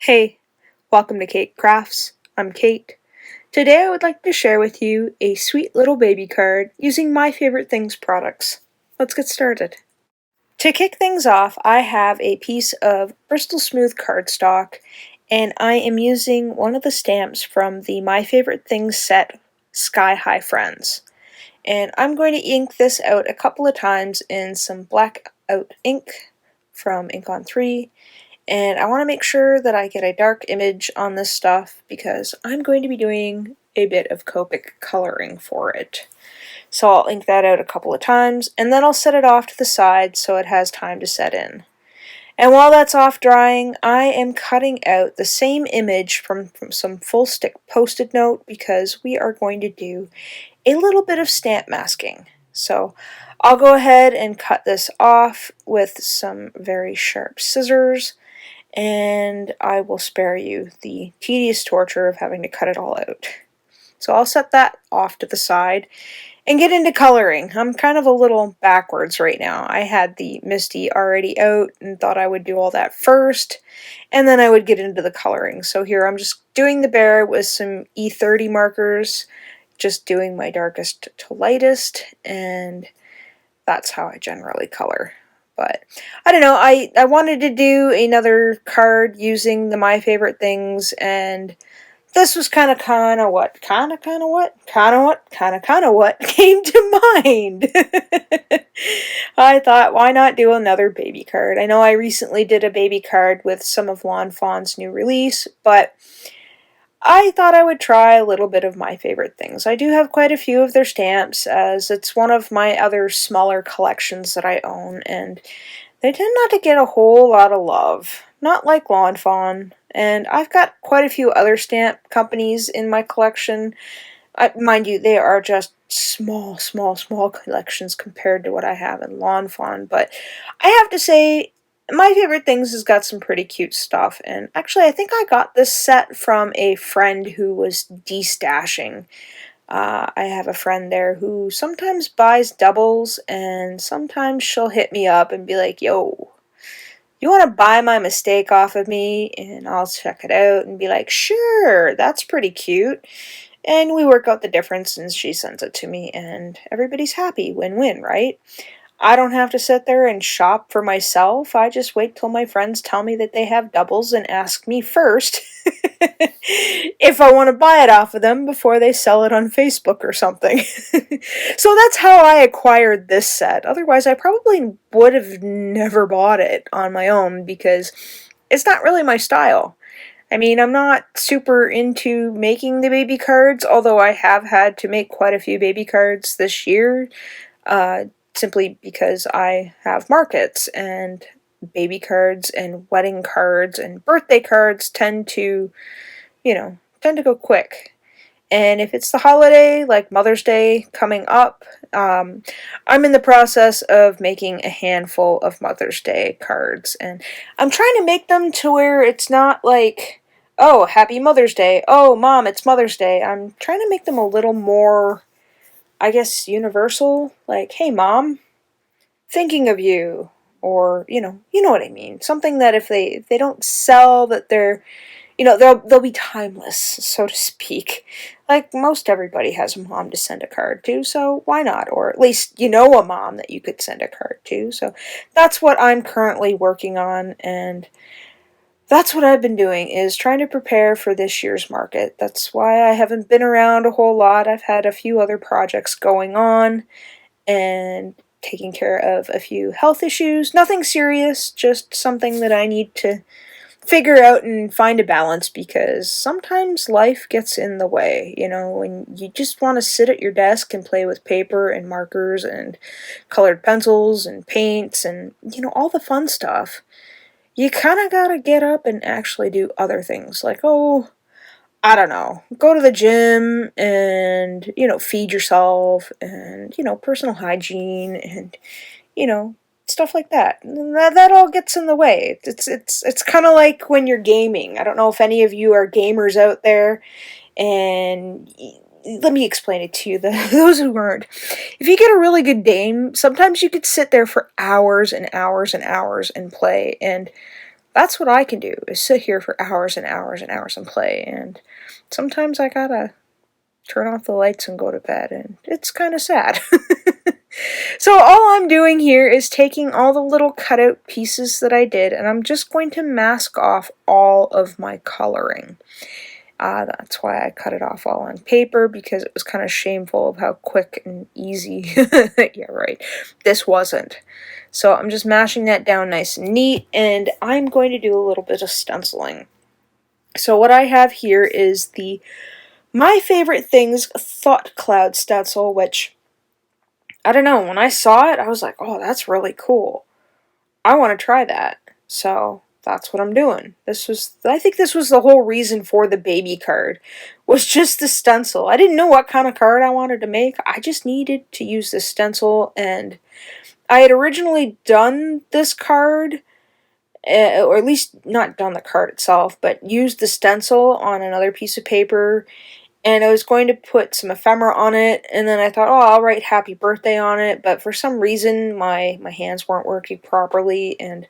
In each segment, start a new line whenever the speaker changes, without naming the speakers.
Hey, welcome to Keight Krafts. I'm Keight. Today I would like to share with you a sweet little baby card using My Favorite Things products. Let's get started. To kick things off, I have a piece of Bristol Smooth cardstock, and I am using one of the stamps from the My Favorite Things set, Sky High Friends. And I'm going to ink this out a couple of times in some black out ink from Ink on 3. And I want to make sure that I get a dark image on this stuff because I'm going to be doing a bit of Copic coloring for it. So I'll ink that out a couple of times, and then I'll set it off to the side so it has time to set in. And while that's off drying, I am cutting out the same image from some full stick post-it note because we are going to do a little bit of stamp masking. So I'll go ahead and cut this off with some very sharp scissors, and I will spare you the tedious torture of having to cut it all out. So I'll set that off to the side and get into coloring. I'm kind of a little backwards right now. I had the Misty already out and thought I would do all that first, and then I would get into the coloring. So here I'm just doing the bear with some E30 markers, just doing my darkest to lightest, and that's how I generally color. But I don't know, I wanted to do another card using the My Favorite Things, and this was kind of what came to mind. I thought, why not do another baby card? I know I recently did a baby card with some of Lawn Fawn's new release, but I thought I would try a little bit of My Favorite Things. I do have quite a few of their stamps, as it's one of my other smaller collections that I own, and they tend not to get a whole lot of love. Not like Lawn Fawn, and I've got quite a few other stamp companies in my collection. Mind you, they are just small collections compared to what I have in Lawn Fawn, but I have to say, My Favorite Things has got some pretty cute stuff, and actually I think I got this set from a friend who was destashing. I have a friend there who sometimes buys doubles, and sometimes she'll hit me up and be like, yo, you want to buy my mistake off of me? And I'll check it out and be like, sure, that's pretty cute. And we work out the difference, and she sends it to me, and everybody's happy. Win-win, right? I don't have to sit there and shop for myself. I just wait till my friends tell me that they have doubles and ask me first if I want to buy it off of them before they sell it on Facebook or something. So that's how I acquired this set. Otherwise, I probably would have never bought it on my own because it's not really my style. I mean, I'm not super into making the baby cards, although I have had to make quite a few baby cards this year. Simply because I have markets, and baby cards and wedding cards and birthday cards tend to go quick. And if it's the holiday, like Mother's Day coming up, I'm in the process of making a handful of Mother's Day cards, and I'm trying to make them to where it's not like, oh, Happy Mother's Day, oh, Mom, it's Mother's Day. I'm trying to make them a little more, I guess, universal, like, hey, Mom, thinking of you, or, you know what I mean. Something that if they don't sell, that they're, they'll be timeless, so to speak. Like, most everybody has a mom to send a card to, so why not? Or at least a mom that you could send a card to. So that's what I'm currently working on, and that's what I've been doing, is trying to prepare for this year's market. That's why I haven't been around a whole lot. I've had a few other projects going on, and taking care of a few health issues. Nothing serious, just something that I need to figure out and find a balance, because sometimes life gets in the way, when you just want to sit at your desk and play with paper and markers and colored pencils and paints and, all the fun stuff. You kind of gotta get up and actually do other things, like, I don't know, go to the gym and, feed yourself and, personal hygiene and, stuff like that. That all gets in the way. It's kind of like when you're gaming. I don't know if any of you are gamers out there, and let me explain it to you, those who aren't. If you get a really good game, sometimes you could sit there for hours and hours and hours and play, and That's what I can do, is sit here for hours and hours and hours and play, and sometimes I gotta turn off the lights and go to bed, and it's kind of sad. So all I'm doing here is taking all the little cutout pieces that I did, and I'm just going to mask off all of my coloring. That's why I cut it off all on paper, because it was kind of shameful of how quick and easy, yeah, right, this wasn't. So I'm just mashing that down nice and neat, and I'm going to do a little bit of stenciling. So what I have here is the My Favorite Things Thought Cloud stencil, which, I don't know, when I saw it, I was like, oh, that's really cool. I want to try that. So that's what I'm doing. I think this was the whole reason for the baby card, was just the stencil. I didn't know what kind of card I wanted to make. I just needed to use the stencil, and I had originally done this card, or at least not done the card itself, but used the stencil on another piece of paper, and I was going to put some ephemera on it, and then I thought, oh, I'll write happy birthday on it, but for some reason my hands weren't working properly, and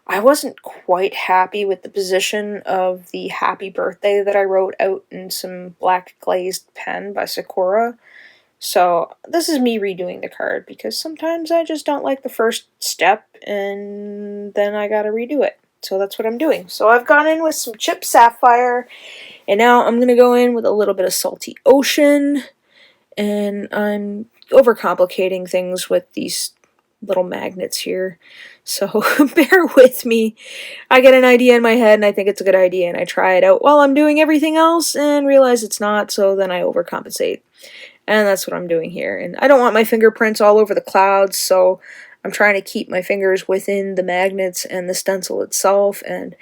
I wasn't quite happy with the position of the happy birthday that I wrote out in some black glazed pen by Sakura. So this is me redoing the card, because sometimes I just don't like the first step, and then I gotta redo it. So that's what I'm doing. So I've gone in with some chipped sapphire, and now I'm gonna go in with a little bit of salty ocean, and I'm overcomplicating things with these little magnets here. So bear with me. I get an idea in my head and I think it's a good idea, and I try it out while I'm doing everything else and realize it's not, so then I overcompensate. And that's what I'm doing here. And I don't want my fingerprints all over the clouds, so I'm trying to keep my fingers within the magnets and the stencil itself. And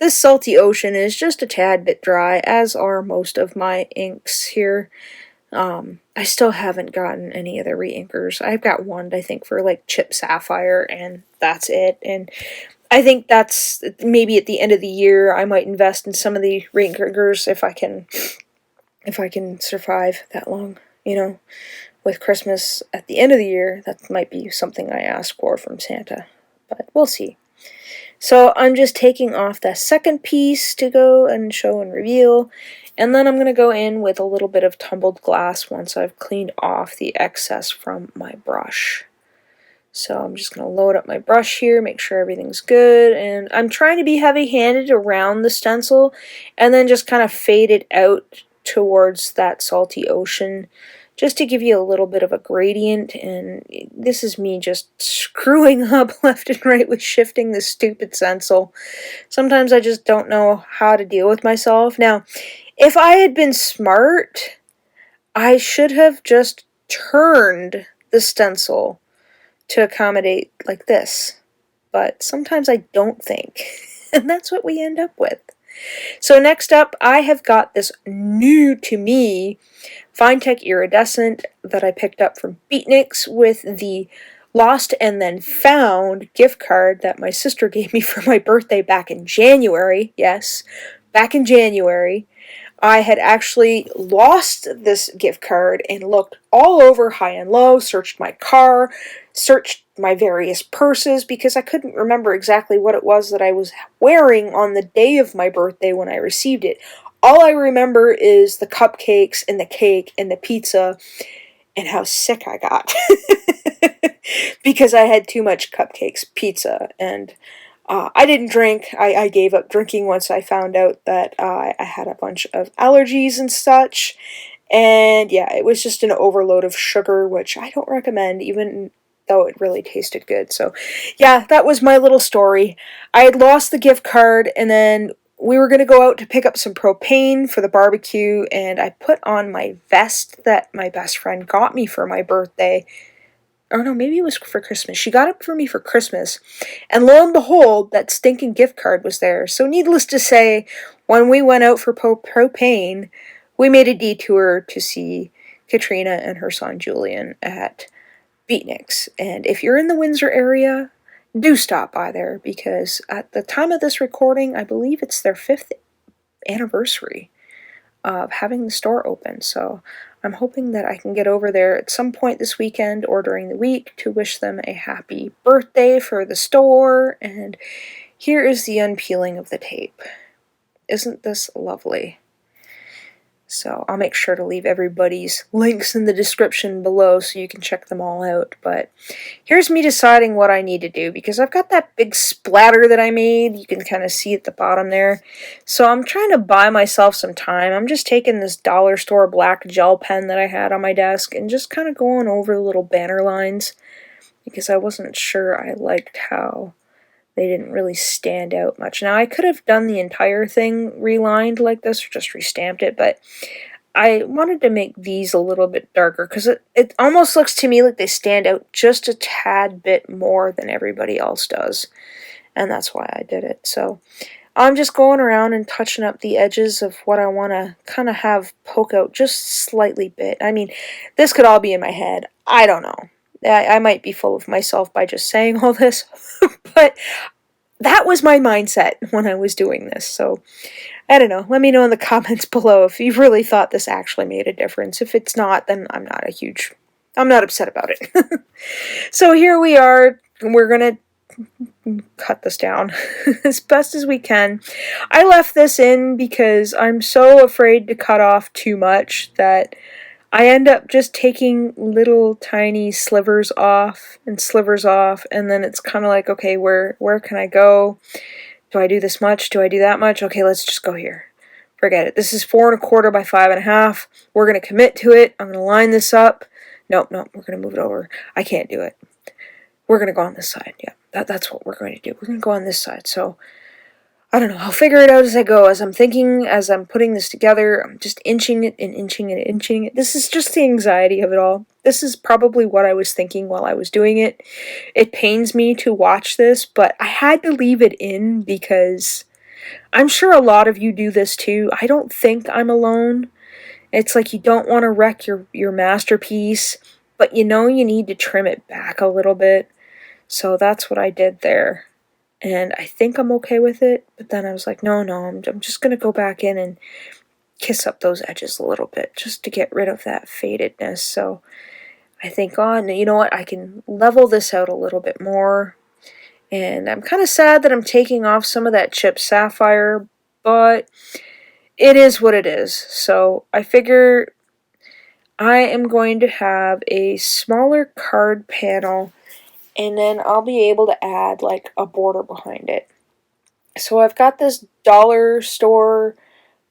this salty ocean is just a tad bit dry, as are most of my inks here. I still haven't gotten any of the re-inkers. I've got one, I think, for like chip sapphire, and that's it. And I think that's maybe at the end of the year I might invest in some of the re-inkers if I can survive that long, you know. With Christmas at the end of the year, that might be something I ask for from Santa, but we'll see. So I'm just taking off that second piece to go and show and reveal, and then I'm going to go in with a little bit of tumbled glass once I've cleaned off the excess from my brush. So I'm just going to load up my brush here, make sure everything's good, and I'm trying to be heavy-handed around the stencil, and then just kind of fade it out towards that salty ocean, just to give you a little bit of a gradient. And this is me just screwing up left and right with shifting this stupid stencil. Sometimes I just don't know how to deal with myself. Now, if I had been smart, I should have just turned the stencil to accommodate like this. But sometimes I don't think, and that's what we end up with. So next up, I have got this new to me FineTec Iridescent that I picked up from Beatniks with the Lost and Then Found gift card that my sister gave me for my birthday back in January. Yes, back in January. I had actually lost this gift card and looked all over high and low, searched my car, searched my various purses, because I couldn't remember exactly what it was that I was wearing on the day of my birthday when I received it. All I remember is the cupcakes and the cake and the pizza and how sick I got because I had too much cupcakes, pizza, and I didn't drink. I gave up drinking once I found out that I had a bunch of allergies and such. And yeah, it was just an overload of sugar, which I don't recommend, even though it really tasted good. So yeah, that was my little story. I had lost the gift card, and then we were going to go out to pick up some propane for the barbecue, and I put on my vest that my best friend got me for my birthday. Or no, maybe it was for Christmas. She got it for me for Christmas. And lo and behold, that stinking gift card was there. So needless to say, when we went out for propane, we made a detour to see Katrina and her son Julian at Beatniks. And if you're in the Windsor area, do stop by there, because at the time of this recording, I believe it's their 5th anniversary of having the store open. So I'm hoping that I can get over there at some point this weekend or during the week to wish them a happy birthday for the store, and here is the unpeeling of the tape. Isn't this lovely? So I'll make sure to leave everybody's links in the description below so you can check them all out. But here's me deciding what I need to do, because I've got that big splatter that I made. You can kind of see at the bottom there. So I'm trying to buy myself some time. I'm just taking this dollar store black gel pen that I had on my desk and just kind of going over the little banner lines, because I wasn't sure I liked how they didn't really stand out much. Now, I could have done the entire thing relined like this, or just restamped it, but I wanted to make these a little bit darker, because it almost looks to me like they stand out just a tad bit more than everybody else does, and that's why I did it. So I'm just going around and touching up the edges of what I want to kind of have poke out just slightly bit. I mean, this could all be in my head. I don't know. I might be full of myself by just saying all this, but that was my mindset when I was doing this. So, I don't know. Let me know in the comments below if you really thought this actually made a difference. If it's not, then I'm not upset about it. So here we are. We're going to cut this down as best as we can. I left this in because I'm so afraid to cut off too much that I end up just taking little tiny slivers off, and then it's kind of like, okay, where can I go? Do I do this much? Do I do that much? Okay, let's just go here. Forget it. This is 4 1/4 by 5 1/2. We're going to commit to it. I'm going to line this up. Nope, we're going to move it over. I can't do it. We're going to go on this side. Yeah, that's what we're going to do. We're going to go on this side. So I don't know, I'll figure it out as I go. As I'm thinking, as I'm putting this together, I'm just inching it and inching it and inching it. This is just the anxiety of it all. This is probably what I was thinking while I was doing it. It pains me to watch this, but I had to leave it in because I'm sure a lot of you do this too. I don't think I'm alone. It's like you don't want to wreck your masterpiece, but you know you need to trim it back a little bit. So that's what I did there. And I think I'm okay with it, but then I was like, no, I'm just going to go back in and kiss up those edges a little bit, just to get rid of that fadedness. So I think, you know what, I can level this out a little bit more. And I'm kind of sad that I'm taking off some of that chipped sapphire, but it is what it is. So I figure I am going to have a smaller card panel, and then I'll be able to add like a border behind it. So I've got this dollar store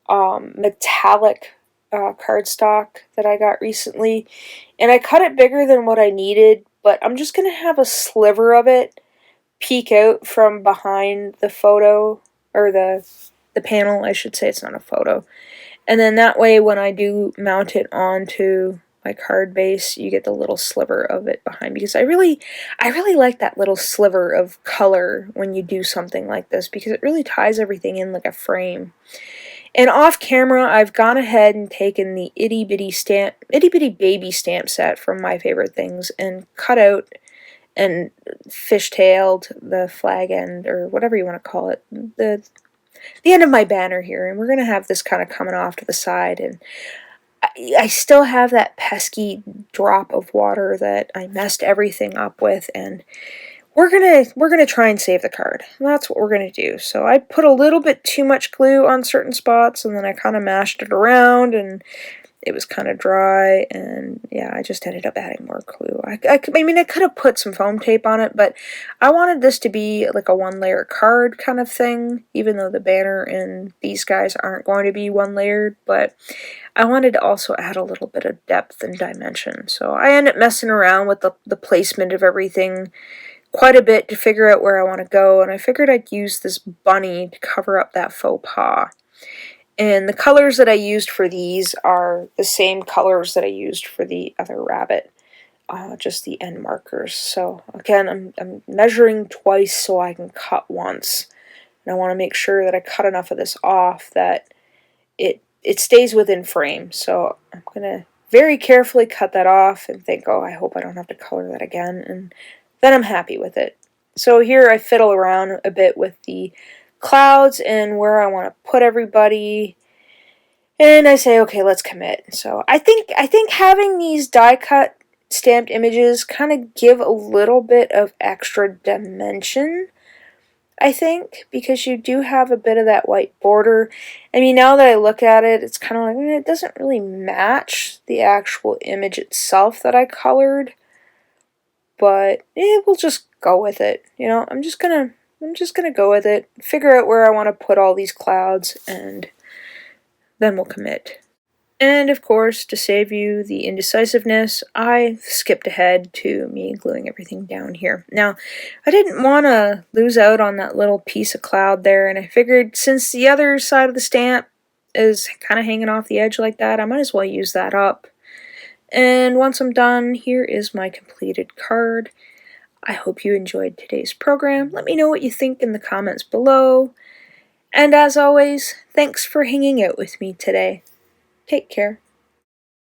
metallic cardstock that I got recently, and I cut it bigger than what I needed, but I'm just going to have a sliver of it peek out from behind the photo, or the panel, I should say. It's not a photo. And then that way when I do mount it onto my card base, you get the little sliver of it behind, because I really like that little sliver of color when you do something like this, because it really ties everything in like a frame. And off camera, I've gone ahead and taken the itty bitty baby stamp set from My Favorite Things and cut out and fishtailed the flag end, or whatever you want to call it, the end of my banner here. And we're going to have this kind of coming off to the side, and I still have that pesky drop of water that I messed everything up with, and we're gonna try and save the card. That's what we're gonna do. So I put a little bit too much glue on certain spots, and then I kind of mashed it around, and it was kind of dry, and yeah, I just ended up adding more glue. I mean, I could have put some foam tape on it, but I wanted this to be like a one-layer card kind of thing, even though the banner and these guys aren't going to be one-layered, but I wanted to also add a little bit of depth and dimension. So I ended up messing around with the placement of everything quite a bit to figure out where I want to go, and I figured I'd use this bunny to cover up that faux pas. And the colors that I used for these are the same colors that I used for the other rabbit, just the end markers. So again, I'm measuring twice so I can cut once. And I want to make sure that I cut enough of this off that it stays within frame. So I'm going to very carefully cut that off and think, oh, I hope I don't have to color that again. And then I'm happy with it. So here I fiddle around a bit with the clouds and where I want to put everybody, and I say, okay, let's commit. So I think having these die cut stamped images kind of give a little bit of extra dimension. I think, because you do have a bit of that white border. I mean, now that I look at it, it's kind of like, it doesn't really match the actual image itself that I colored, but we'll just go with it. You know, I'm just gonna go with it, figure out where I want to put all these clouds, and then we'll commit. And of course, to save you the indecisiveness, I skipped ahead to me gluing everything down here. Now, I didn't want to lose out on that little piece of cloud there, and I figured since the other side of the stamp is kind of hanging off the edge like that, I might as well use that up. And once I'm done, here is my completed card. I hope you enjoyed today's program. Let me know what you think in the comments below. And as always, thanks for hanging out with me today. Take care.